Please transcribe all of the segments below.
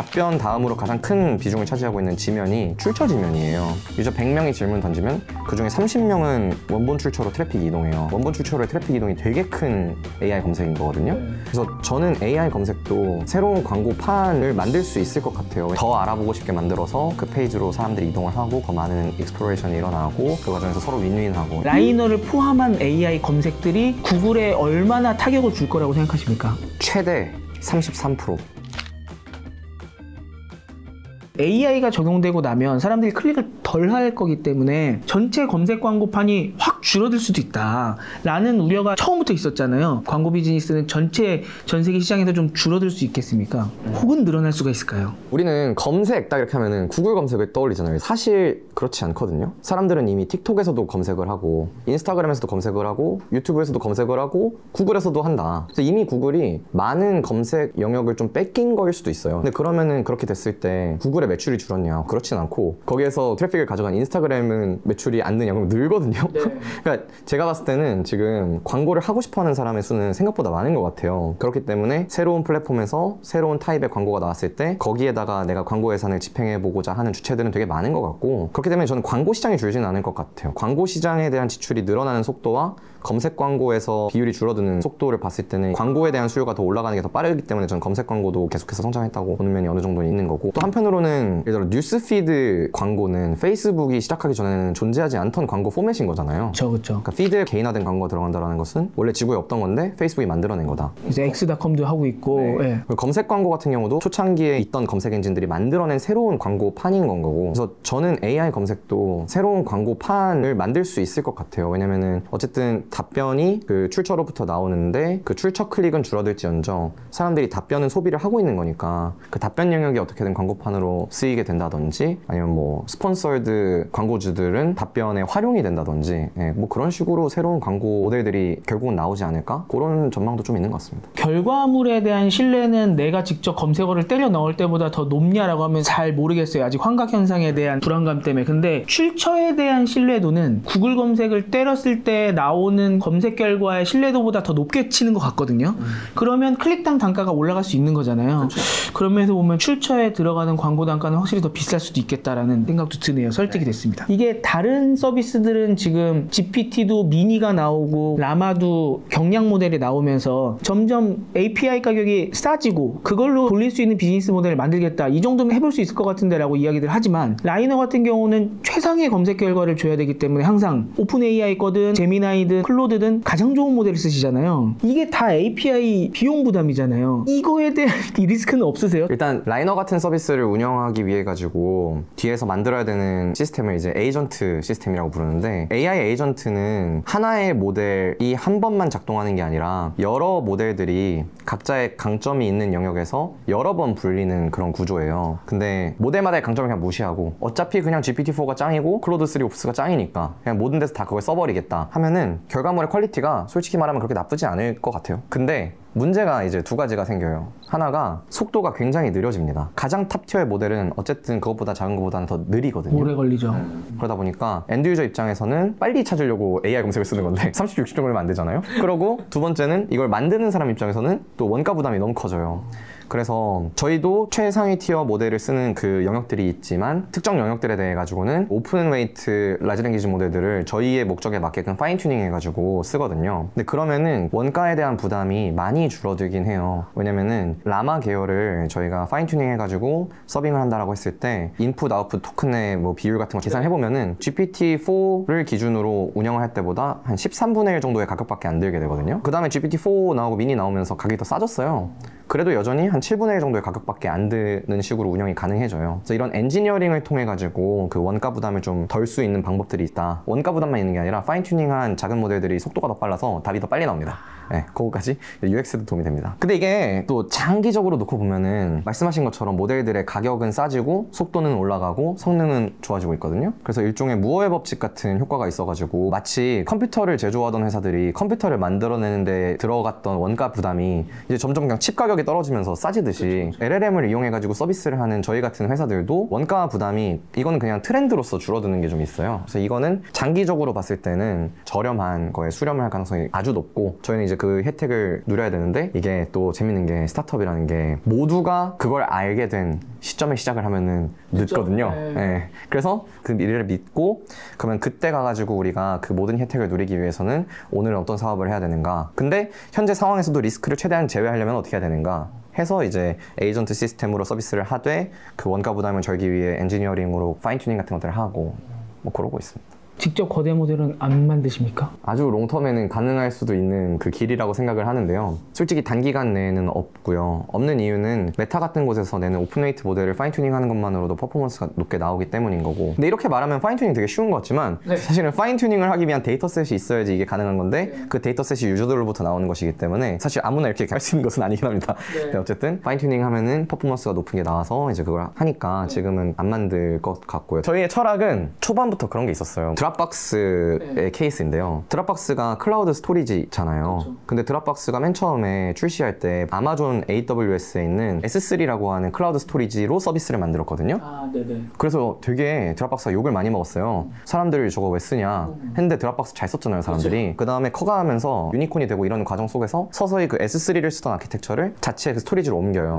답변 다음으로 가장 큰 비중을 차지하고 있는 지면이 출처 지면이에요. 유저 100명이 질문 던지면 그중에 30명은 원본 출처로 트래픽 이동해요. 원본 출처로의 트래픽 이동이 되게 큰 AI 검색인 거거든요. 그래서 저는 AI 검색도 새로운 광고판을 만들 수 있을 것 같아요. 더 알아보고 싶게 만들어서 그 페이지로 사람들이 이동을 하고 더 많은 익스플로레이션이 일어나고 그 과정에서 서로 윈윈하고. 라이너를 포함한 AI 검색들이 구글에 얼마나 타격을 줄 거라고 생각하십니까? 최대 33%. AI가 적용되고 나면 사람들이 클릭을 덜 할 거기 때문에 전체 검색 광고판이 확 줄어들 수도 있다 라는 우려가 처음부터 있었잖아요. 광고 비즈니스는 전체 전 세계 시장에서 좀 줄어들 수 있겠습니까? 혹은 늘어날 수가 있을까요? 우리는 검색 딱 이렇게 하면은 구글 검색을 떠올리잖아요. 사실 그렇지 않거든요. 사람들은 이미 틱톡에서도 검색을 하고 인스타그램에서도 검색을 하고 유튜브에서도 검색을 하고 구글에서도 한다. 그래서 이미 구글이 많은 검색 영역을 좀 뺏긴 거일 수도 있어요. 근데 그러면은 그렇게 됐을 때 구글의 매출이 줄었냐? 그렇진 않고 거기에서 트래픽을 가져간 인스타그램은 매출이 안 느냐? 그럼 늘거든요. 네. 그러니까 제가 봤을 때는 지금 광고를 하고 싶어하는 사람의 수는 생각보다 많은 것 같아요. 그렇기 때문에 새로운 플랫폼에서 새로운 타입의 광고가 나왔을 때 거기에다가 내가 광고 예산을 집행해보고자 하는 주체들은 되게 많은 것 같고, 그렇기 때문에 저는 광고 시장이 줄지는 않을 것 같아요. 광고 시장에 대한 지출이 늘어나는 속도와 검색 광고에서 비율이 줄어드는 속도를 봤을 때는 광고에 대한 수요가 더 올라가는 게 더 빠르기 때문에 저는 검색 광고도 계속해서 성장했다고 보는 면이 어느 정도는 있는 거고, 또 한편으로는 예를 들어 뉴스피드 광고는 페이스북이 시작하기 전에는 존재하지 않던 광고 포맷인 거잖아요. 그렇죠. 그러니까 피드에 개인화된 광고가 들어간다는 것은 원래 지구에 없던 건데 페이스북이 만들어낸 거다. 이제 X닷컴도 하고 있고. 네. 네. 검색 광고 같은 경우도 초창기에 있던 검색 엔진들이 만들어낸 새로운 광고판인 건 거고, 그래서 저는 AI 검색도 새로운 광고판을 만들 수 있을 것 같아요. 왜냐면은 어쨌든 답변이 그 출처로부터 나오는데 그 출처 클릭은 줄어들지언정 사람들이 답변은 소비를 하고 있는 거니까 그 답변 영역이 어떻게든 광고판으로 쓰이게 된다든지, 아니면 뭐 스폰서드 광고주들은 답변에 활용이 된다든지, 뭐 그런 식으로 새로운 광고 모델들이 결국은 나오지 않을까? 그런 전망도 좀 있는 것 같습니다. 결과물에 대한 신뢰는 내가 직접 검색어를 때려 넣을 때보다 더 높냐라고 하면 잘 모르겠어요. 아직 환각 현상에 대한 불안감 때문에. 근데 출처에 대한 신뢰도는 구글 검색을 때렸을 때 나오는 검색 결과의 신뢰도보다 더 높게 치는 것 같거든요. 그러면 클릭당 단가가 올라갈 수 있는 거잖아요. 그렇죠. 그런 면에서 보면 출처에 들어가는 광고 단가는 확실히 더 비쌀 수도 있겠다라는 생각도 드네요. 설득이 됐습니다. 이게 다른 서비스들은 지금 GPT도 미니가 나오고 라마도 경량 모델이 나오면서 점점 API 가격이 싸지고 그걸로 돌릴 수 있는 비즈니스 모델을 만들겠다, 이 정도면 해볼 수 있을 것 같은데 라고 이야기들 하지만, 라이너 같은 경우는 최상의 검색 결과를 줘야 되기 때문에 항상 오픈 AI 거든 제미나이든 클로드든 가장 좋은 모델을 쓰시잖아요. 이게 다 API 비용 부담이잖아요. 이거에 대한 리스크는 없으세요? 일단 라이너 같은 서비스를 운영하기 위해 가지고 뒤에서 만들어야 되는 시스템을 이제 에이전트 시스템이라고 부르는데, AI 에이전트는 하나의 모델이 한 번만 작동하는 게 아니라 여러 모델들이 각자의 강점이 있는 영역에서 여러 번 불리는 그런 구조예요. 근데 모델마다의 강점을 그냥 무시하고 어차피 그냥 GPT-4가 짱이고 클로드3 옵스가 짱이니까 그냥 모든 데서 다 그걸 써버리겠다 하면은 결과물의 퀄리티가 솔직히 말하면 그렇게 나쁘지 않을 것 같아요. 근데 문제가 이제 두 가지가 생겨요. 하나가 속도가 굉장히 느려집니다. 가장 탑티어의 모델은 어쨌든 그것보다 작은 것보다는 더 느리거든요. 오래 걸리죠. 그러다 보니까 엔드 유저 입장에서는 빨리 찾으려고 AI 검색을 쓰는 건데 30, 60초 걸리면 안 되잖아요. 그러고 두 번째는 이걸 만드는 사람 입장에서는 또 원가 부담이 너무 커져요. 그래서 저희도 최상위 티어 모델을 쓰는 그 영역들이 있지만 특정 영역들에 대해 가지고는 오픈 웨이트 라지 랭귀지 모델들을 저희의 목적에 맞게끔 파인 튜닝 해가지고 쓰거든요. 근데 그러면은 원가에 대한 부담이 많이 줄어들긴 해요. 왜냐면은 라마 계열을 저희가 파인 튜닝 해가지고 서빙을 한다라고 했을 때 인풋 아웃풋 토큰의 뭐 비율 같은 거 계산해보면은 GPT-4를 기준으로 운영을 할 때보다 한 13분의 1 정도의 가격밖에 안 들게 되거든요. 그 다음에 GPT-4 나오고 미니 나오면서 가격이 더 싸졌어요. 그래도 여전히 한 7분의 1 정도의 가격밖에 안 드는 식으로 운영이 가능해져요. 그래서 이런 엔지니어링을 통해 가지고 그 원가 부담을 좀 덜 수 있는 방법들이 있다. 원가 부담만 있는 게 아니라 파인 튜닝한 작은 모델들이 속도가 더 빨라서 답이 더 빨리 나옵니다. 네, 그거까지 UX도 도움이 됩니다. 근데 이게 또 장기적으로 놓고 보면은 말씀하신 것처럼 모델들의 가격은 싸지고 속도는 올라가고 성능은 좋아지고 있거든요. 그래서 일종의 무어의 법칙 같은 효과가 있어가지고 마치 컴퓨터를 제조하던 회사들이 컴퓨터를 만들어내는 데 들어갔던 원가 부담이 이제 점점 그냥 칩 가격이 떨어지면서 싸지듯이 LLM을 이용해가지고 서비스를 하는 저희 같은 회사들도 원가 부담이 이거는 그냥 트렌드로서 줄어드는 게 좀 있어요. 그래서 이거는 장기적으로 봤을 때는 저렴한 거에 수렴을 할 가능성이 아주 높고, 저희는 이제 그 혜택을 누려야 되는데 이게 또 재밌는 게 스타트업이라는 게 모두가 그걸 알게 된 시점에 시작을 하면은 늦거든요. 네. 네. 그래서 그 미래를 믿고 그러면 그때 가가지고 우리가 그 모든 혜택을 누리기 위해서는 오늘 어떤 사업을 해야 되는가. 근데 현재 상황에서도 리스크를 최대한 제외하려면 어떻게 해야 되는가 해서 이제 에이전트 시스템으로 서비스를 하되 그 원가 부담을 절기 위해 엔지니어링으로 파인 튜닝 같은 것들을 하고 뭐 그러고 있습니다. 직접 거대 모델은 안 만드십니까? 아주 롱텀에는 가능할 수도 있는 그 길이라고 생각을 하는데요. 솔직히 단기간 내에는 없고요. 없는 이유는 메타 같은 곳에서 내는 오픈웨이트 모델을 파인 튜닝 하는 것만으로도 퍼포먼스가 높게 나오기 때문인 거고. 근데 이렇게 말하면 파인 튜닝 되게 쉬운 것 같지만 네. 사실은 파인 튜닝을 하기 위한 데이터셋이 있어야지 이게 가능한 건데 그 데이터셋이 유저들로부터 나오는 것이기 때문에 사실 아무나 이렇게 할 수 있는 것은 아니긴 합니다. 네. 네, 어쨌든 파인 튜닝 하면은 퍼포먼스가 높은 게 나와서 이제 그걸 하니까 지금은 안 만들 것 같고요. 저희의 철학은 초반부터 그런 게 있었어요. 드랍박스의 케이스인데요. 드랍박스가 클라우드 스토리지잖아요. 그렇죠. 근데 드랍박스가 맨 처음에 출시할 때 아마존 AWS에 있는 S3라고 하는 클라우드 스토리지로 서비스를 만들었거든요. 아, 네네. 그래서 되게 드랍박스가 욕을 많이 먹었어요. 사람들이 저거 왜 쓰냐 했는데 드랍박스 잘 썼잖아요, 사람들이. 그 다음에 커가면서 유니콘이 되고 이런 과정 속에서 서서히 그 S3를 쓰던 아키텍처를 자체 그 스토리지로 옮겨요.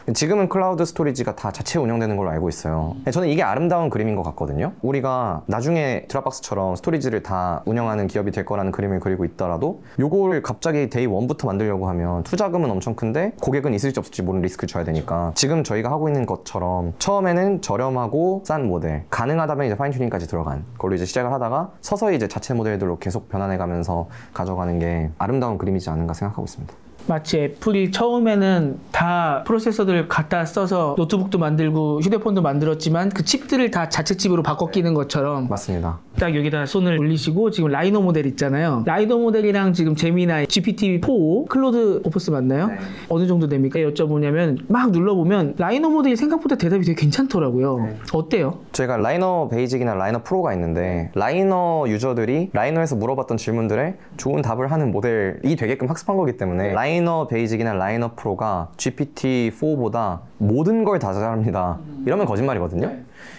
네. 지금은 클라우드 스토리지가 다 자체 운영되는 걸로 알고 있어요. 저는 이게 아름다운 그림인 것 같거든요. 우리가 나중에 드랍박스처럼 스토리지를 다 운영하는 기업이 될 거라는 그림을 그리고 있더라도 요거를 갑자기 데이 1부터 만들려고 하면 투자금은 엄청 큰데 고객은 있을지 없을지 모르는 리스크를 져야 되니까 지금 저희가 하고 있는 것처럼 처음에는 저렴하고 싼 모델, 가능하다면 이제 파인 튜닝까지 들어간 걸로 이제 시작을 하다가 서서히 이제 자체 모델들로 계속 변환해 가면서 가져가는 게 아름다운 그림이지 않은가 생각하고 있습니다. 마치 애플이 처음에는 다 프로세서들을 갖다 써서 노트북도 만들고 휴대폰도 만들었지만 그 칩들을 다 자체 칩으로 바꿔 끼는 것처럼 맞습니다. 딱 여기다 손을 올리시고 지금 라이노 모델 있잖아요. 라이노 모델이랑 지금 제미나이 GPT-4 클로드 오퍼스 맞나요? 네. 어느 정도 됩니까? 여쭤보냐면 막 눌러보면 라이노 모델이 생각보다 대답이 되게 괜찮더라고요. 네. 어때요? 저희가 라이너 베이직이나 라이너 프로가 있는데 라이너 유저들이 라이너에서 물어봤던 질문들에 좋은 답을 하는 모델이 되게끔 학습한 거기 때문에 라이너 베이직이나 라이너 프로가 GPT-4보다 모든 걸 다 잘합니다. 이러면 거짓말이거든요.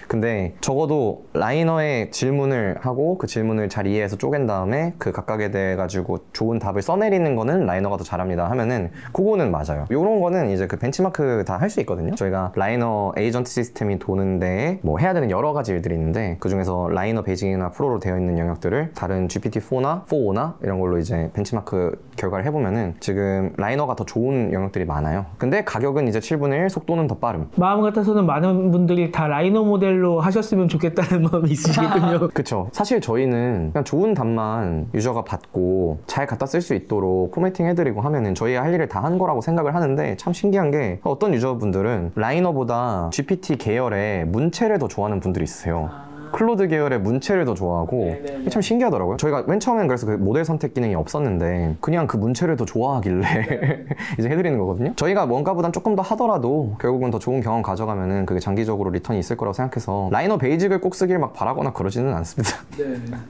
근데 적어도 라이너의 질문을 하고 그 질문을 잘 이해해서 쪼갠 다음에 그 각각에 대해 가지고 좋은 답을 써내리는 거는 라이너가 더 잘합니다 하면은 그거는 맞아요. 요런 거는 이제 그 벤치마크 다 할 수 있거든요. 저희가 라이너 에이전트 시스템이 도는 데에 뭐 해야 되는 여러 가지 일들이 있는데 그 중에서 라이너 베이직이나 프로로 되어 있는 영역들을 다른 GPT-4나 4나 이런 걸로 이제 벤치마크 결과를 해보면은 지금 라이너가 더 좋은 영역들이 많아요. 근데 가격은 이제 7분의 1, 속도는 더 빠름. 마음 같아서는 많은 분들이 다 라이노 모델로 하셨으면 좋겠다는 마음이 있으시겠군요. 그쵸. 사실 저희는 그냥 좋은 답만 유저가 받고 잘 갖다 쓸 수 있도록 포매팅 해드리고 하면은 저희가 할 일을 다 한 거라고 생각을 하는데 참 신기한 게 어떤 유저분들은 라이너보다 GPT 계열의 문체를 더 좋아하는 분들이 있으세요. 클로드 계열의 문체를 더 좋아하고 네네네. 참 신기하더라고요. 저희가 맨 처음엔 그래서 그 모델 선택 기능이 없었는데 그냥 그 문체를 더 좋아하길래 이제 해드리는 거거든요. 저희가 원가보단 조금 더 하더라도 결국은 더 좋은 경험 가져가면은 그게 장기적으로 리턴이 있을 거라고 생각해서 라이너 베이직을 꼭 쓰길 막 바라거나 그러지는 않습니다.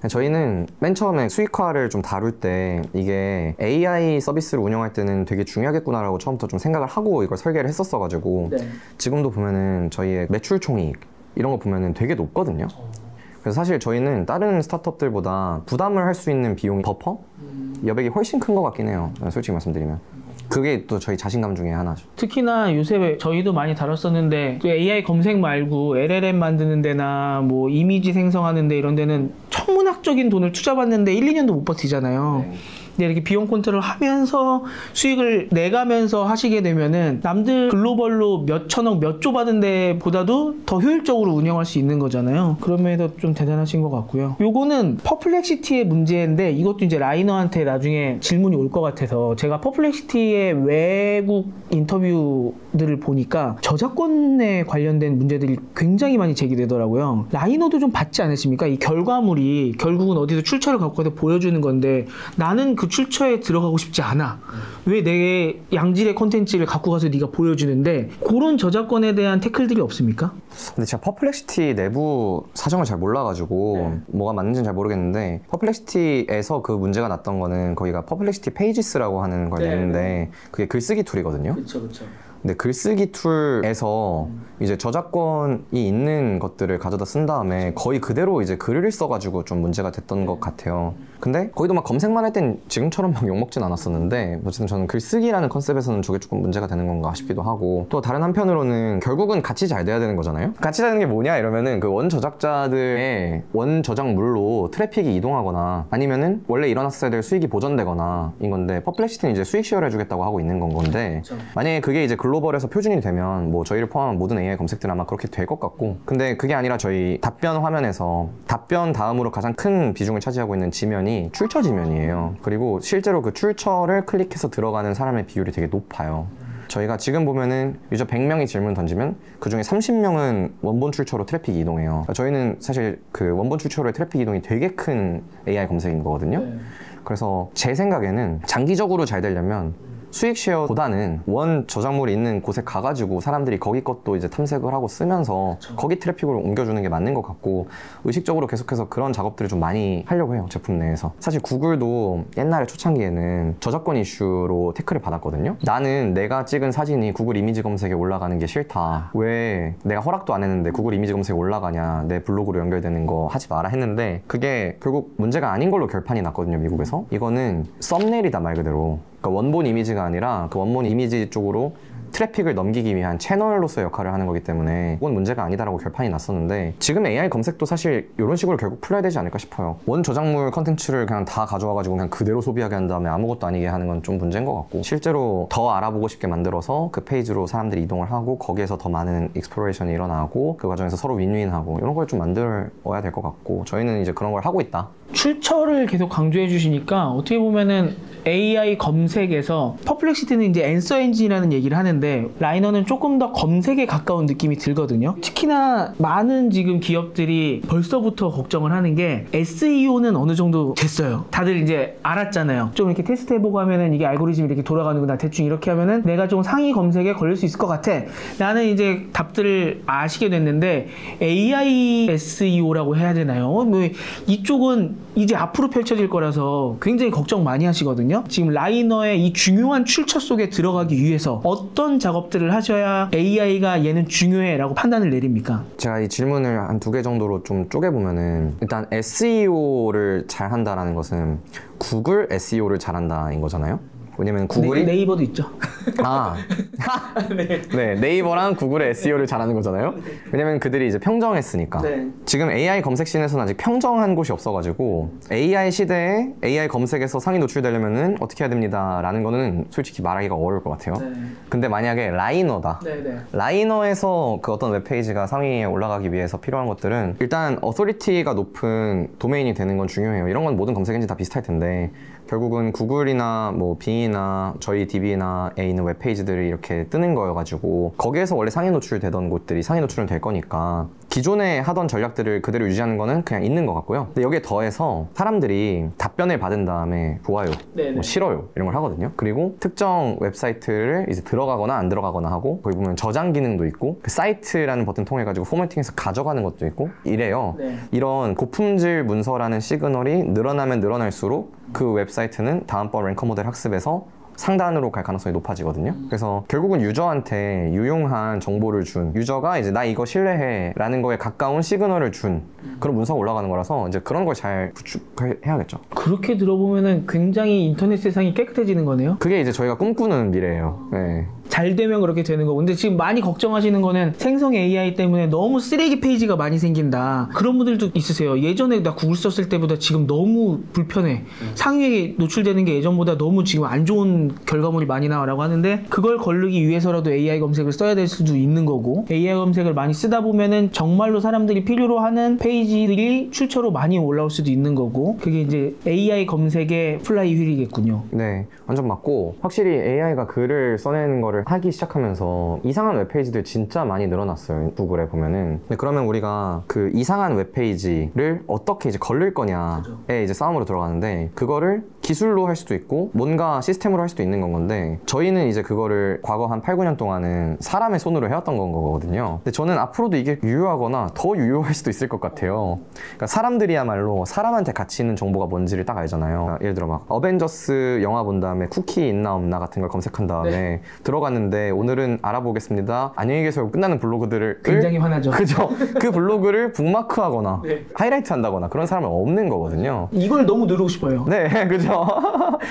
저희는 맨 처음에 수익화를 좀 다룰 때 이게 AI 서비스를 운영할 때는 되게 중요하겠구나라고 처음부터 좀 생각을 하고 이걸 설계를 했었어가지고 지금도 보면은 저희의 매출 총이익 이런 거 보면은 되게 높거든요. 그래서 사실 저희는 다른 스타트업들보다 부담을 할 수 있는 비용이 버퍼? 여백이 훨씬 큰 것 같긴 해요. 솔직히 말씀드리면. 그게 또 저희 자신감 중에 하나죠. 특히나 요새 저희도 많이 다뤘었는데 AI 검색 말고 LLM 만드는 데나 뭐 이미지 생성하는 데 이런 데는 천문학적인 돈을 투자받는데 1, 2년도 못 버티잖아요. 근데 이렇게 비용 컨트롤 하면서 수익을 내가면서 하시게 되면은 남들 글로벌로 몇 천억 몇 조 받은 데보다도 더 효율적으로 운영할 수 있는 거잖아요. 그런 면에서 좀 대단하신 것 같고요. 요거는 퍼플렉시티의 문제인데 이것도 이제 라이너한테 나중에 질문이 올 것 같아서 제가 퍼플렉시티의 외국 인터뷰들을 보니까 저작권에 관련된 문제들이 굉장히 많이 제기되더라고요. 라이너도 좀 받지 않으십니까? 이 결과물이 결국은 어디서 출처를 갖고 가서 보여주는 건데 나는 그 출처에 들어가고 싶지 않아. 왜 내 양질의 콘텐츠를 갖고 가서 네가 보여주는데 그런 저작권에 대한 태클들이 없습니까? 근데 제가 퍼플렉시티 내부 사정을 잘 몰라가지고 뭐가 맞는지는 잘 모르겠는데 퍼플렉시티에서 그 문제가 났던 거는 거기가 퍼플렉시티 페이지스라고 하는 걸 내는데 그게 글쓰기 툴이거든요. 그렇죠. 근데 글쓰기 툴에서 이제 저작권이 있는 것들을 가져다 쓴 다음에 거의 그대로 이제 글을 써가지고 좀 문제가 됐던 것 같아요. 근데 거기도 막 검색만 할 땐 지금처럼 막 욕먹진 않았었는데 어쨌든 저는 글쓰기라는 컨셉에서는 저게 조금 문제가 되는 건가 싶기도 하고, 또 다른 한편으로는 결국은 같이 잘 돼야 되는 거잖아요. 같이 잘 되는 게 뭐냐 이러면은 그 원 저작자들의 원 저작물로 트래픽이 이동하거나 아니면은 원래 일어났어야 될 수익이 보전되거나 인 건데, 퍼플렉시티는 이제 수익 쉐어를 해주겠다고 하고 있는 건데, 만약에 그게 이제 글로벌에서 표준이 되면 뭐 저희를 포함한 모든 AI 검색들은 아마 그렇게 될 것 같고, 근데 그게 아니라 저희 답변 화면에서 답변 다음으로 가장 큰 비중을 차지하고 있는 지면이 출처 지면이에요. 그리고 실제로 그 출처를 클릭해서 들어가는 사람의 비율이 되게 높아요. 저희가 지금 보면은 유저 100명이 질문 던지면 그 중에 30명은 원본 출처로 트래픽이 이동해요. 저희는 사실 그 원본 출처로의 트래픽 이동이 되게 큰 AI 검색인 거거든요. 그래서 제 생각에는 장기적으로 잘 되려면 수익 쉐어보다는 원 저작물이 있는 곳에 가가지고 사람들이 거기 것도 이제 탐색을 하고 쓰면서 거기 트래픽으로 옮겨주는 게 맞는 것 같고, 의식적으로 계속해서 그런 작업들을 좀 많이 하려고 해요, 제품 내에서. 사실 구글도 옛날에 초창기에는 저작권 이슈로 태클을 받았거든요. 나는 내가 찍은 사진이 구글 이미지 검색에 올라가는 게 싫다, 왜 내가 허락도 안 했는데 구글 이미지 검색에 올라가냐, 내 블로그로 연결되는 거 하지 마라 했는데, 그게 결국 문제가 아닌 걸로 결판이 났거든요, 미국에서. 이거는 썸네일이다 말 그대로. 그러니까 원본 이미지가 아니라 그 원본 이미지 쪽으로 트래픽을 넘기기 위한 채널로서의 역할을 하는 거기 때문에 그건 문제가 아니다라고 결판이 났었는데, 지금 AI 검색도 사실 이런 식으로 결국 풀려야 되지 않을까 싶어요. 원 저작물 컨텐츠를 그냥 다 가져와가지고 그냥 그대로 소비하게 한 다음에 아무것도 아니게 하는 건 좀 문제인 것 같고, 실제로 더 알아보고 싶게 만들어서 그 페이지로 사람들이 이동을 하고 거기에서 더 많은 익스플로레이션이 일어나고 그 과정에서 서로 윈윈하고 이런 걸 좀 만들어야 될 것 같고, 저희는 이제 그런 걸 하고 있다. 출처를 계속 강조해 주시니까 어떻게 보면은 AI 검색에서 퍼플렉시티는 이제 앤서 엔진이라는 얘기를 하는데, 라이너는 조금 더 검색에 가까운 느낌이 들거든요. 특히나 많은 지금 기업들이 벌써부터 걱정을 하는 게 SEO는 어느 정도 됐어요. 다들 이제 알았잖아요. 좀 이렇게 테스트 해보고 하면은 이게 알고리즘이 이렇게 돌아가는구나, 대충 이렇게 하면은 내가 좀 상위 검색에 걸릴 수 있을 것 같아 라는 이제 답들을 아시게 됐는데, AI SEO라고 해야 되나요? 뭐 이쪽은 이제 앞으로 펼쳐질 거라서 굉장히 걱정 많이 하시거든요. 지금 라이너의 이 중요한 출처 속에 들어가기 위해서 어떤 작업들을 하셔야 AI가 얘는 중요해 라고 판단을 내립니까? 제가 이 질문을 한 2개 정도로 좀 쪼개보면은, 일단 SEO를 잘 한다라는 것은 구글 SEO를 잘한다인 거잖아요. 왜냐면 구글이 네이버도 있죠. 아, 네, 네이버랑 구글의 SEO를 잘하는 거잖아요. 왜냐면 그들이 이제 평정했으니까. 네. 지금 AI 검색씬에서는 아직 평정한 곳이 없어가지고 AI 시대에 AI 검색에서 상위 노출되려면은 어떻게 해야 됩니다 라는 거는 솔직히 말하기가 어려울 것 같아요. 네. 근데 만약에 라이너다. 네. 라이너에서 그 어떤 웹페이지가 상위에 올라가기 위해서 필요한 것들은, 일단 어소리티가 높은 도메인이 되는 건 중요해요. 이런 건 모든 검색 엔진 다 비슷할 텐데, 결국은 구글이나 뭐 빙이나 저희 DB나에 있는 웹페이지들이 이렇게 뜨는 거여가지고 거기에서 원래 상위 노출되던 곳들이 상위 노출은 될 거니까 기존에 하던 전략들을 그대로 유지하는 거는 그냥 있는 것 같고요. 근데 여기에 더해서 사람들이 답변을 받은 다음에 좋아요, 뭐 싫어요 이런 걸 하거든요. 그리고 특정 웹사이트를 이제 들어가거나 안 들어가거나 하고, 거기 보면 저장 기능도 있고 그 사이트라는 버튼 통해 가지고 포매팅해서 가져가는 것도 있고 이래요. 이런 고품질 문서라는 시그널이 늘어나면 늘어날수록 그 웹사이트는 다음번 랭커 모델 학습에서 상단으로 갈 가능성이 높아지거든요. 그래서 결국은 유저한테 유용한 정보를 준, 유저가 이제 나 이거 신뢰해 라는 거에 가까운 시그널을 준 그런 문서가 올라가는 거라서 이제 그런 걸 잘 구축해야겠죠. 그렇게 들어보면은 굉장히 인터넷 세상이 깨끗해지는 거네요. 그게 이제 저희가 꿈꾸는 미래예요. 네. 잘 되면 그렇게 되는 거고, 근데 지금 많이 걱정하시는 거는 생성 AI 때문에 너무 쓰레기 페이지가 많이 생긴다, 그런 분들도 있으세요. 예전에 나 구글 썼을 때보다 지금 너무 불편해, 상위에 노출되는 게 예전보다 너무 지금 안 좋은 결과물이 많이 나와라고 하는데, 그걸 거르기 위해서라도 AI 검색을 써야 될 수도 있는 거고, AI 검색을 많이 쓰다 보면은 정말로 사람들이 필요로 하는 페이지들이 출처로 많이 올라올 수도 있는 거고, 그게 이제 AI 검색의 플라이 휠이겠군요. 네, 완전 맞고, 확실히 AI가 글을 써내는 거를 하기 시작하면서 이상한 웹페이지들 진짜 많이 늘어났어요, 구글에 보면은. 근데 그러면 우리가 그 이상한 웹페이지를 어떻게 이제 걸릴 거냐에 이제 싸움으로 들어가는데, 그거를 기술로 할 수도 있고 뭔가 시스템으로 할 수도 있는 건데 저희는 이제 그거를 과거 한 8, 9년 동안은 사람의 손으로 해왔던 건 거거든요. 근데 저는 앞으로도 이게 유효하거나 더 유효할 수도 있을 것 같아요. 그러니까 사람들이야말로 사람한테 가치 있는 정보가 뭔지를 딱 알잖아요. 그러니까 예를 들어 막 어벤져스 영화 본 다음에 쿠키 있나 없나 같은 걸 검색한 다음에 들어갔는데 오늘은 알아보겠습니다. 안녕히 계세요. 끝나는 블로그들을 굉장히 화나죠. 그죠? 그 블로그를 북마크하거나 하이라이트 한다거나 그런 사람은 없는 거거든요. 이걸 너무 누르고 싶어요. 네, 그죠?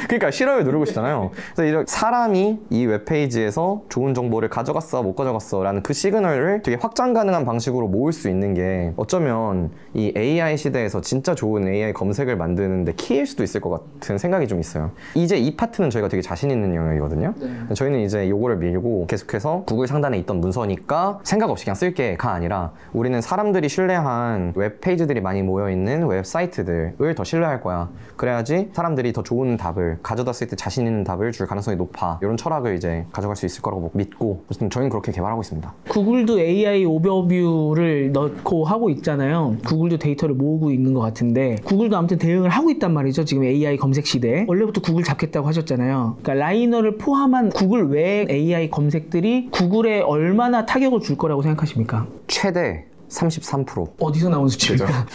그러니까 싫어요 누르고 싶잖아요. 그래서 이런 사람이 이 웹페이지에서 좋은 정보를 가져갔어 못 가져갔어 라는 그 시그널을 되게 확장 가능한 방식으로 모을 수 있는 게 어쩌면 이 AI 시대에서 진짜 좋은 AI 검색을 만드는데 키일 수도 있을 것 같은 생각이 좀 있어요. 이제 이 파트는 저희가 되게 자신 있는 영역이거든요. 저희는 이제 요거를 밀고 계속해서 구글 상단에 있던 문서니까 생각 없이 그냥 쓸게가 아니라 우리는 사람들이 신뢰한 웹페이지들이 많이 모여있는 웹사이트들을 더 신뢰할 거야. 그래야지 사람들이 더 좋은 답을 가져다 쓸 때 자신 있는 답을 줄 가능성이 높아. 이런 철학을 이제 가져갈 수 있을 거라고 믿고 저희는 그렇게 개발하고 있습니다. 구글도 AI 오버뷰를 넣고 하고 있잖아요. 구글도 데이터를 모으고 있는 것 같은데 구글도 아무튼 대응을 하고 있단 말이죠. 지금 AI 검색 시대에. 원래부터 구글 잡겠다고 하셨잖아요. 그러니까 라이너를 포함한 구글 외의 AI 검색들이 구글에 얼마나 타격을 줄 거라고 생각하십니까? 최대 33%. 어디서 나온 수치입니까?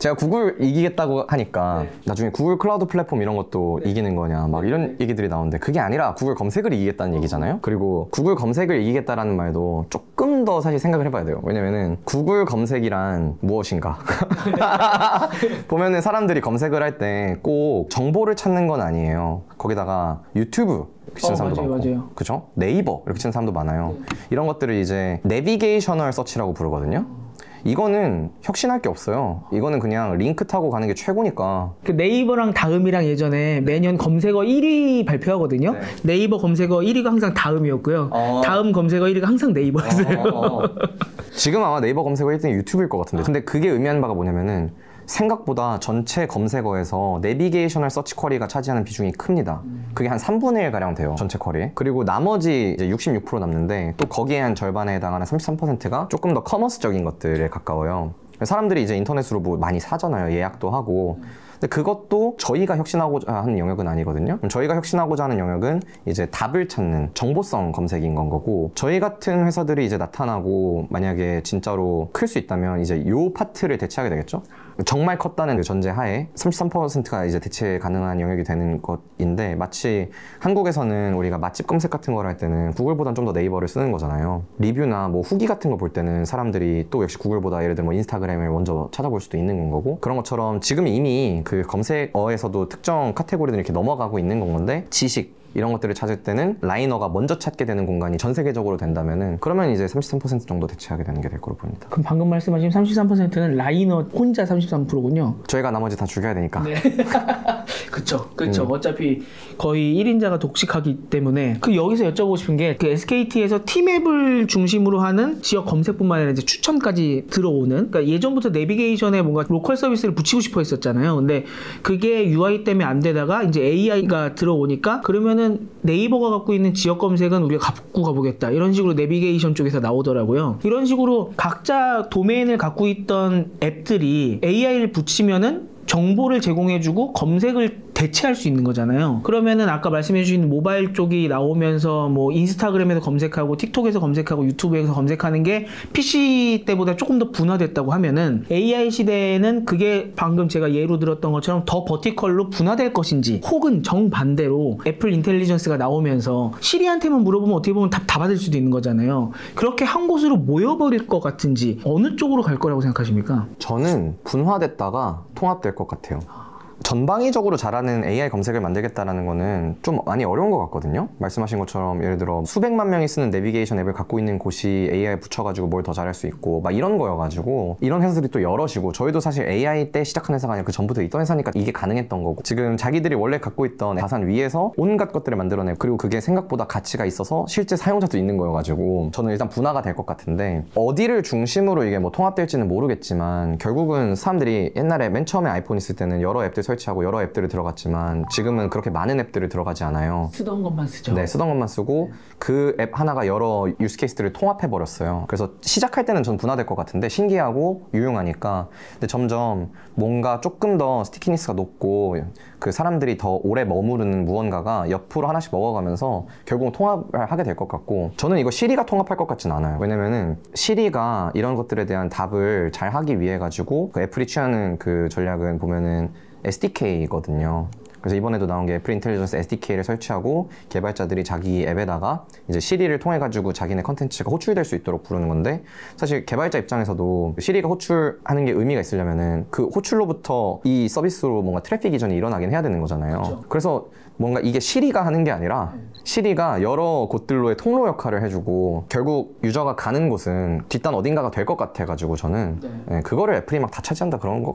제가 구글 이기겠다고 하니까 나중에 구글 클라우드 플랫폼 이런 것도 이기는 거냐 막 이런 얘기들이 나오는데 그게 아니라 구글 검색을 이기겠다는 얘기잖아요. 그리고 구글 검색을 이기겠다라는 말도 조금 더 사실 생각을 해봐야 돼요. 왜냐면은 구글 검색이란 무엇인가 보면은 사람들이 검색을 할 때 꼭 정보를 찾는 건 아니에요. 거기다가 유튜브 이렇게 치는 사람도 많고 그죠? 네이버 이렇게 치는 사람도 많아요. 이런 것들을 이제 내비게이셔널 서치라고 부르거든요. 이거는 혁신할 게 없어요. 이거는 그냥 링크 타고 가는 게 최고니까. 그 네이버랑 다음이랑 예전에 매년 검색어 1위 발표하거든요. 네이버 검색어 1위가 항상 다음이었고요. 다음 검색어 1위가 항상 네이버였어요. 지금 아마 네이버 검색어 1등이 유튜브일 것 같은데 근데 그게 의미하는 바가 뭐냐면은 생각보다 전체 검색어에서 내비게이셔널 서치 쿼리가 차지하는 비중이 큽니다. 그게 한 3분의 1 가량 돼요. 전체 쿼리에. 그리고 나머지 이제 66% 남는데 또 거기에 한 절반에 해당하는 33%가 조금 더 커머스적인 것들에 가까워요. 사람들이 이제 인터넷으로 뭐 많이 사잖아요. 예약도 하고. 근데 그것도 저희가 혁신하고자 하는 영역은 아니거든요. 저희가 혁신하고자 하는 영역은 이제 답을 찾는 정보성 검색인 건 거고 저희 같은 회사들이 이제 나타나고 만약에 진짜로 클 수 있다면 이제 요 파트를 대체하게 되겠죠. 정말 컸다는 그 전제 하에 33%가 이제 대체 가능한 영역이 되는 것인데 마치 한국에서는 우리가 맛집 검색 같은 걸 할 때는 구글보다는 좀 더 네이버를 쓰는 거잖아요. 리뷰나 뭐 후기 같은 거 볼 때는 사람들이 또 역시 구글보다 예를 들어 뭐 인스타그램을 먼저 찾아볼 수도 있는 건 거고 그런 것처럼 지금 이미 그 검색어에서도 특정 카테고리들이 이렇게 넘어가고 있는 건데 지식 이런 것들을 찾을 때는 라이너가 먼저 찾게 되는 공간이 전 세계적으로 된다면은 그러면 이제 33% 정도 대체하게 되는 게 될 거로 보입니다. 그럼 방금 말씀하신 33%는 라이너 혼자 33%군요. 저희가 나머지 다 죽여야 되니까. 네. 그쵸. 어차피 거의 1인자가 독식하기 때문에 그 여기서 여쭤보고 싶은 게 그 SKT에서 티맵을 중심으로 하는 지역 검색뿐만 아니라 이제 추천까지 들어오는 그러니까 예전부터 내비게이션에 뭔가 로컬 서비스를 붙이고 싶어 했었잖아요. 근데 그게 UI 때문에 안 되다가 이제 AI가 들어오니까 그러면은 네이버가 갖고 있는 지역 검색은 우리가 갖고 가보겠다 이런 식으로 내비게이션 쪽에서 나오더라고요. 이런 식으로 각자 도메인을 갖고 있던 앱들이 AI를 붙이면은 정보를 제공해주고 검색을 대체할 수 있는 거잖아요. 그러면은 아까 말씀해주신 모바일 쪽이 나오면서 뭐 인스타그램에서 검색하고 틱톡에서 검색하고 유튜브에서 검색하는 게 PC 때보다 조금 더 분화됐다고 하면은 AI 시대에는 그게 방금 제가 예로 들었던 것처럼 더 버티컬로 분화될 것인지 혹은 정반대로 애플 인텔리전스가 나오면서 시리한테만 물어보면 어떻게 보면 답 다 받을 수도 있는 거잖아요. 그렇게 한 곳으로 모여버릴 것 같은지 어느 쪽으로 갈 거라고 생각하십니까? 저는 분화됐다가 통합될 것 같아요. 전방위적으로 잘하는 AI 검색을 만들겠다는 거는 좀 많이 어려운 것 같거든요. 말씀하신 것처럼 예를 들어 수백만 명이 쓰는 내비게이션 앱을 갖고 있는 곳이 AI 붙여가지고 뭘 더 잘할 수 있고 막 이런 거여가지고 이런 회사들이 또 여럿이고 저희도 사실 AI 때 시작한 회사가 아니라 그 전부터 있던 회사니까 이게 가능했던 거고 지금 자기들이 원래 갖고 있던 자산 위에서 온갖 것들을 만들어내고 그리고 그게 생각보다 가치가 있어서 실제 사용자도 있는 거여가지고 저는 일단 분화가 될 것 같은데 어디를 중심으로 이게 뭐 통합될지는 모르겠지만 결국은 사람들이 옛날에 맨 처음에 아이폰 있을 때는 여러 앱들 설치하고 여러 앱들을 들어갔지만 지금은 그렇게 많은 앱들을 들어가지 않아요. 쓰던 것만 쓰죠. 네, 쓰던 것만 쓰고 그 앱 하나가 여러 유스 케이스들을 통합해 버렸어요. 그래서 시작할 때는 전 분화될 것 같은데 신기하고 유용하니까. 근데 점점 뭔가 조금 더 스티키니스가 높고 그 사람들이 더 오래 머무르는 무언가가 옆으로 하나씩 먹어가면서 결국 통합을 하게 될 것 같고, 저는 이거 시리가 통합할 것 같진 않아요. 왜냐면은 시리가 이런 것들에 대한 답을 잘 하기 위해 가지고 그 애플이 취하는 그 전략은 보면은 SDK거든요. 그래서 이번에도 나온 게 애플 인텔리전스 SDK를 설치하고 개발자들이 자기 앱에다가 이제 시리를 통해 가지고 자기네 컨텐츠가 호출될 수 있도록 부르는 건데, 사실 개발자 입장에서도 시리가 호출하는 게 의미가 있으려면은 그 호출로부터 이 서비스로 뭔가 트래픽 이전이 일어나긴 해야 되는 거잖아요. 그렇죠. 그래서 뭔가 이게 시리가 하는 게 아니라 시리가 여러 곳들로의 통로 역할을 해주고 결국 유저가 가는 곳은 뒷단 어딘가가 될 것 같아가지고 저는 네, 그거를 애플이 막 다 차지한다 그럴 것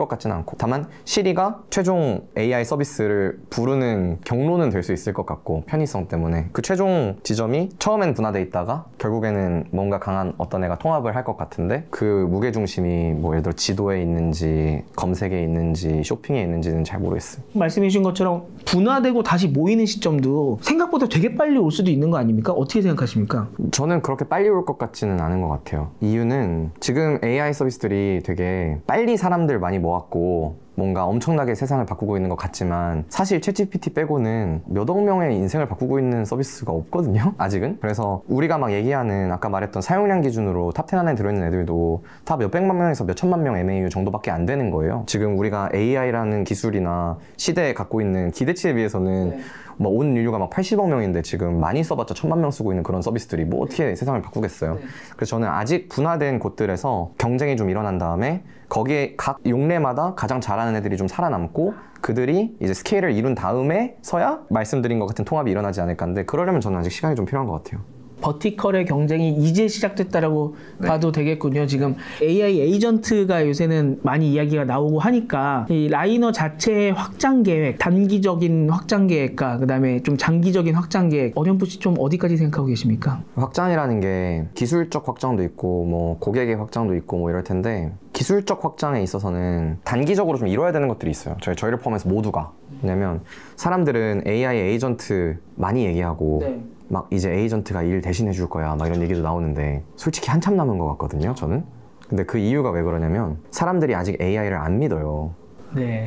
같지는 않고, 다만 시리가 최종 AI 서비스를 부르는 경로는 될 수 있을 것 같고, 편의성 때문에 그 최종 지점이 처음엔 분화돼 있다가 결국에는 뭔가 강한 어떤 애가 통합을 할 것 같은데, 그 무게중심이 뭐 예를 들어 지도에 있는지 검색에 있는지 쇼핑에 있는지는 잘 모르겠어요. 말씀해 주신 것처럼 분화되고 다시 모이는 시점도 생각보다 되게 빨리 올 수도 있는 거 아닙니까? 어떻게 생각하십니까? 저는 그렇게 빨리 올 것 같지는 않은 것 같아요. 이유는 지금 AI 서비스들이 되게 빨리 사람들 많이 모았고 뭔가 엄청나게 세상을 바꾸고 있는 것 같지만, 사실 챗GPT 빼고는 몇억 명의 인생을 바꾸고 있는 서비스가 없거든요, 아직은. 그래서 우리가 막 얘기하는 아까 말했던 사용량 기준으로 탑 10 안에 들어있는 애들도 다 몇백만 명에서 몇천만 명 MAU 정도밖에 안 되는 거예요. 지금 우리가 AI라는 기술이나 시대에 갖고 있는 기대치에 비해서는 뭐 온 인류가 막 80억 명인데 지금 많이 써봤자 1000만 명 쓰고 있는 그런 서비스들이 뭐 어떻게 세상을 바꾸겠어요. 그래서 저는 아직 분화된 곳들에서 경쟁이 좀 일어난 다음에 거기에 각 용례마다 가장 잘하는 애들이 좀 살아남고 그들이 이제 스케일을 이룬 다음에 서야 말씀드린 것 같은 통합이 일어나지 않을까 하는데, 그러려면 저는 아직 시간이 좀 필요한 것 같아요. 버티컬의 경쟁이 이제 시작됐다라고 봐도 되겠군요. 지금 AI 에이전트가 요새는 많이 이야기가 나오고 하니까 이 라이너 자체의 확장 계획, 단기적인 확장 계획과 그다음에 좀 장기적인 확장 계획, 어렴풋이 좀 어디까지 생각하고 계십니까? 확장이라는 게 기술적 확장도 있고 뭐 고객의 확장도 있고 뭐 이럴 텐데, 기술적 확장에 있어서는 단기적으로 좀 이뤄야 되는 것들이 있어요. 저희를 포함해서 모두가. 왜냐면 사람들은 AI 에이전트 많이 얘기하고 막 이제 에이전트가 일 대신해 줄 거야 막 이런 얘기도 나오는데 솔직히 한참 남은 것 같거든요, 저는. 근데 그 이유가 왜 그러냐면 사람들이 아직 AI를 안 믿어요. 네.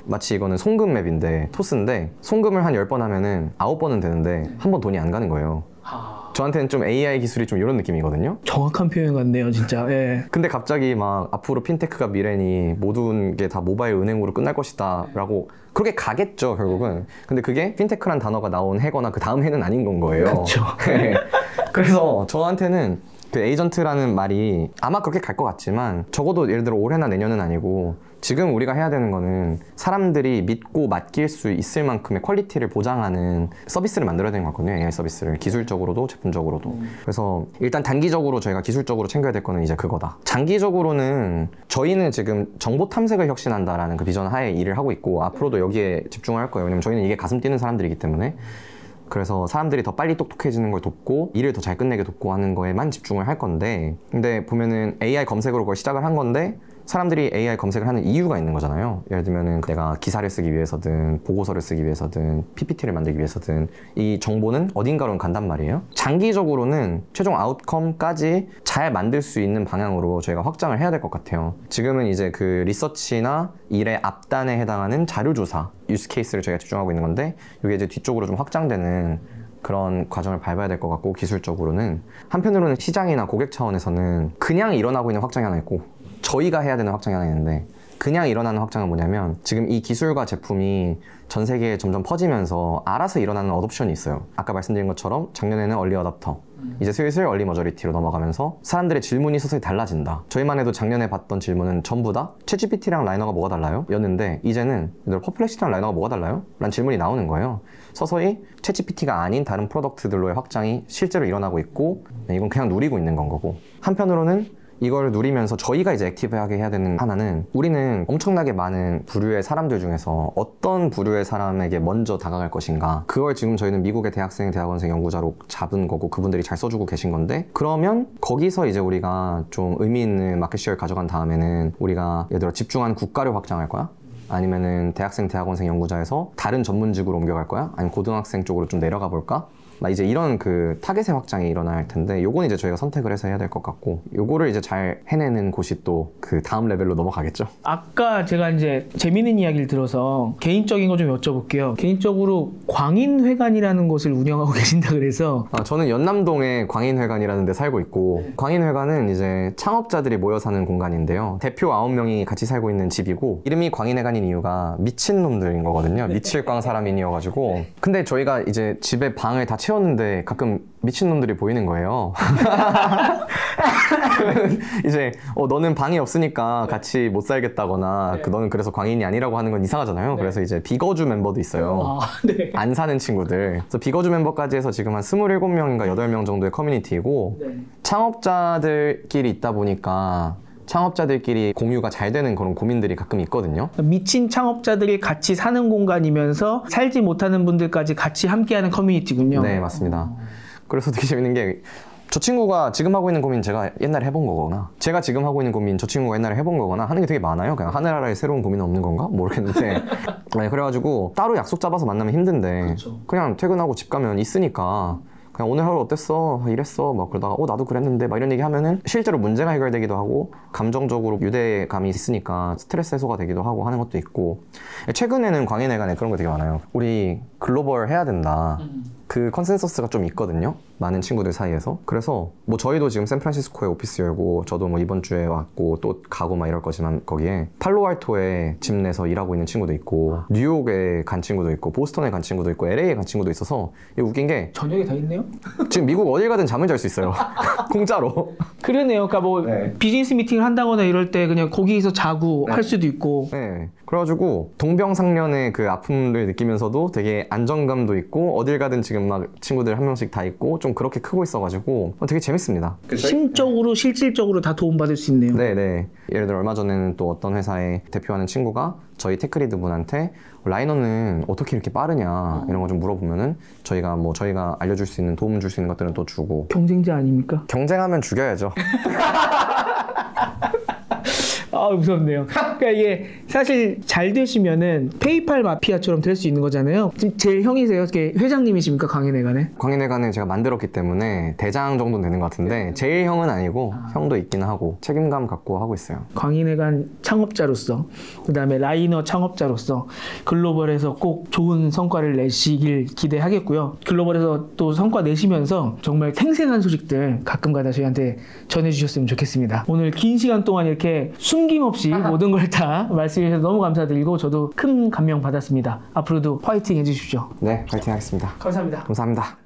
마치 이거는 송금 맵인데, 토스인데 송금을 한 10번 하면은 9번은 되는데 한 번 돈이 안 가는 거예요. 저한테는 좀 AI 기술이 좀 이런 느낌이거든요. 정확한 표현 같네요, 진짜. 예. 근데 갑자기 막 앞으로 핀테크가 미래니 모든 게 다 모바일 은행으로 끝날 것이다 라고 그렇게 가겠죠, 결국은. 근데 그게 핀테크란 단어가 나온 해거나 그 다음 해는 아닌 건 거예요. 그렇죠. 그래서 저한테는 그 에이전트라는 말이 아마 그렇게 갈 것 같지만 적어도 예를 들어 올해나 내년은 아니고 지금 우리가 해야 되는 거는 사람들이 믿고 맡길 수 있을 만큼의 퀄리티를 보장하는 서비스를 만들어야 되는 것 같거든요. AI 서비스를. 기술적으로도 제품적으로도. 그래서 일단 단기적으로 저희가 기술적으로 챙겨야 될 거는 이제 그거다. 장기적으로는 저희는 지금 정보 탐색을 혁신한다라는 그 비전 하에 일을 하고 있고 앞으로도 여기에 집중할 거예요. 왜냐면 저희는 이게 가슴 뛰는 사람들이기 때문에. 그래서 사람들이 더 빨리 똑똑해지는 걸 돕고 일을 더 잘 끝내게 돕고 하는 거에만 집중을 할 건데, 근데 보면은 AI 검색으로 그걸 시작을 한 건데 사람들이 AI 검색을 하는 이유가 있는 거잖아요. 예를 들면은 내가 기사를 쓰기 위해서든 보고서를 쓰기 위해서든 PPT를 만들기 위해서든 이 정보는 어딘가로는 간단 말이에요. 장기적으로는 최종 아웃컴까지 잘 만들 수 있는 방향으로 저희가 확장을 해야 될 것 같아요. 지금은 이제 그 리서치나 일의 앞단에 해당하는 자료조사 유스 케이스를 저희가 집중하고 있는 건데, 이게 이제 뒤쪽으로 좀 확장되는 그런 과정을 밟아야 될 것 같고, 기술적으로는 한편으로는 시장이나 고객 차원에서는 그냥 일어나고 있는 확장이 하나 있고 저희가 해야 되는 확장이 하나 있는데, 그냥 일어나는 확장은 뭐냐면 지금 이 기술과 제품이 전 세계에 점점 퍼지면서 알아서 일어나는 어둠션이 있어요. 아까 말씀드린 것처럼 작년에는 얼리 어답터, 이제 슬슬 얼리 머저리티로 넘어가면서 사람들의 질문이 서서히 달라진다. 저희만 해도 작년에 봤던 질문은 전부 다 챗GPT랑 라이너가 뭐가 달라요? 였는데 이제는 퍼플렉시티랑 라이너가 뭐가 달라요? 라는 질문이 나오는 거예요. 서서히 챗GPT가 아닌 다른 프로덕트들로의 확장이 실제로 일어나고 있고, 이건 그냥 누리고 있는 건 거고, 한편으로는 이걸 누리면서 저희가 이제 액티브하게 해야 되는 하나는, 우리는 엄청나게 많은 부류의 사람들 중에서 어떤 부류의 사람에게 먼저 다가갈 것인가, 그걸 지금 저희는 미국의 대학생, 대학원생 연구자로 잡은 거고 그분들이 잘 써주고 계신 건데, 그러면 거기서 이제 우리가 좀 의미 있는 마켓쉐어를 가져간 다음에는 우리가 예를 들어 집중한 국가를 확장할 거야? 아니면은 대학생, 대학원생 연구자에서 다른 전문직으로 옮겨갈 거야? 아니면 고등학생 쪽으로 좀 내려가 볼까? 막 이제 이런 그 타겟의 확장이 일어날 텐데 요건 이제 저희가 선택을 해서 해야 될 것 같고 요거를 이제 잘 해내는 곳이 또 그 다음 레벨로 넘어가겠죠. 아까 제가 이제 재밌는 이야기를 들어서 개인적인 거 좀 여쭤볼게요. 개인적으로 광인회관이라는 곳을 운영하고 계신다 그래서 저는 연남동에 광인회관이라는 데 살고 있고 광인회관은 이제 창업자들이 모여 사는 공간인데요. 대표 9명이 같이 살고 있는 집이고 이름이 광인회관인 이유가 미친놈들인 거거든요. 미칠광 사람인이어가지고 근데 저희가 이제 집에 방을 다 채웠는데 가끔 미친놈들이 보이는 거예요. 이제 너는 방이 없으니까 같이 못 살겠다거나 너는 그래서 광인이 아니라고 하는 건 이상하잖아요. 그래서 이제 비거주 멤버도 있어요. 안 사는 친구들. 그래서 비거주 멤버까지 해서 지금 한 27명인가 8명 정도의 커뮤니티이고 창업자들끼리 있다 보니까 창업자들끼리 공유가 잘 되는 그런 고민들이 가끔 있거든요. 미친 창업자들이 같이 사는 공간이면서 살지 못하는 분들까지 같이 함께하는 커뮤니티군요. 네, 맞습니다. 그래서 되게 재밌는 게 저 친구가 지금 하고 있는 고민 제가 옛날에 해본 거거나 제가 지금 하고 있는 고민 저 친구가 옛날에 해본 거거나 하는 게 되게 많아요. 그냥 하늘나라에 새로운 고민은 없는 건가? 모르겠는데 네, 그래가지고 따로 약속 잡아서 만나면 힘든데 그냥 퇴근하고 집 가면 있으니까 그냥 오늘 하루 어땠어? 이랬어? 막 그러다가 나도 그랬는데 막 이런 얘기 하면은 실제로 문제가 해결되기도 하고 감정적으로 유대감이 있으니까 스트레스 해소가 되기도 하고 하는 것도 있고 최근에는 광인회관에 그런 거 되게 많아요. 우리 글로벌 해야 된다. 그 컨센서스가 좀 있거든요. 많은 친구들 사이에서. 그래서 뭐 저희도 지금 샌프란시스코에 오피스 열고 저도 뭐 이번 주에 왔고 또 가고 막 이럴 거지만 거기에 팔로알토에 집 내서 일하고 있는 친구도 있고 뉴욕에 간 친구도 있고 보스턴에 간 친구도 있고 LA에 간 친구도 있어서 이게 웃긴 게 저녁에 다 있네요? 지금 미국 어딜 가든 잠을 잘 수 있어요. 공짜로. 그러네요. 그러니까 뭐 비즈니스 미팅을 한다거나 이럴 때 그냥 거기서 자고 할 수도 있고. 네. 그래가지고 동병상련의 그 아픔을 느끼면서도 되게 안정감도 있고 어딜 가든 지금 막 친구들 한 명씩 다 있고 좀 그렇게 크고 있어가지고 되게 재밌습니다. 심적으로 실질적으로 다 도움받을 수 있네요. 네네. 예를 들어 얼마 전에는 또 어떤 회사에 대표하는 친구가 저희 테크리드 분한테 라이너는 어떻게 이렇게 빠르냐 이런 거 좀 물어보면은 저희가 알려줄 수 있는 도움 줄 수 있는 것들은 또 주고. 경쟁자 아닙니까? 경쟁하면 죽여야죠. 무섭네요. 그러니까 이게 사실 잘 되시면은 페이팔 마피아처럼 될 수 있는 거잖아요. 지금 제일 형이세요? 회장님이십니까? 광인회관에? 광인회관을 제가 만들었기 때문에 대장 정도는 되는 것 같은데 제일 형은 아니고 형도 있긴 하고 책임감 갖고 하고 있어요. 광인회관 창업자로서 그 다음에 라이너 창업자로서 글로벌에서 꼭 좋은 성과를 내시길 기대하겠고요. 글로벌에서 또 성과 내시면서 정말 생생한 소식들 가끔가다 저희한테 전해주셨으면 좋겠습니다. 오늘 긴 시간 동안 이렇게 숨김없이 모든 걸 다 말씀해 주셔서 너무 감사드리고 저도 큰 감명 받았습니다. 앞으로도 화이팅 해주십시오. 네, 화이팅 하겠습니다. 감사합니다. 감사합니다.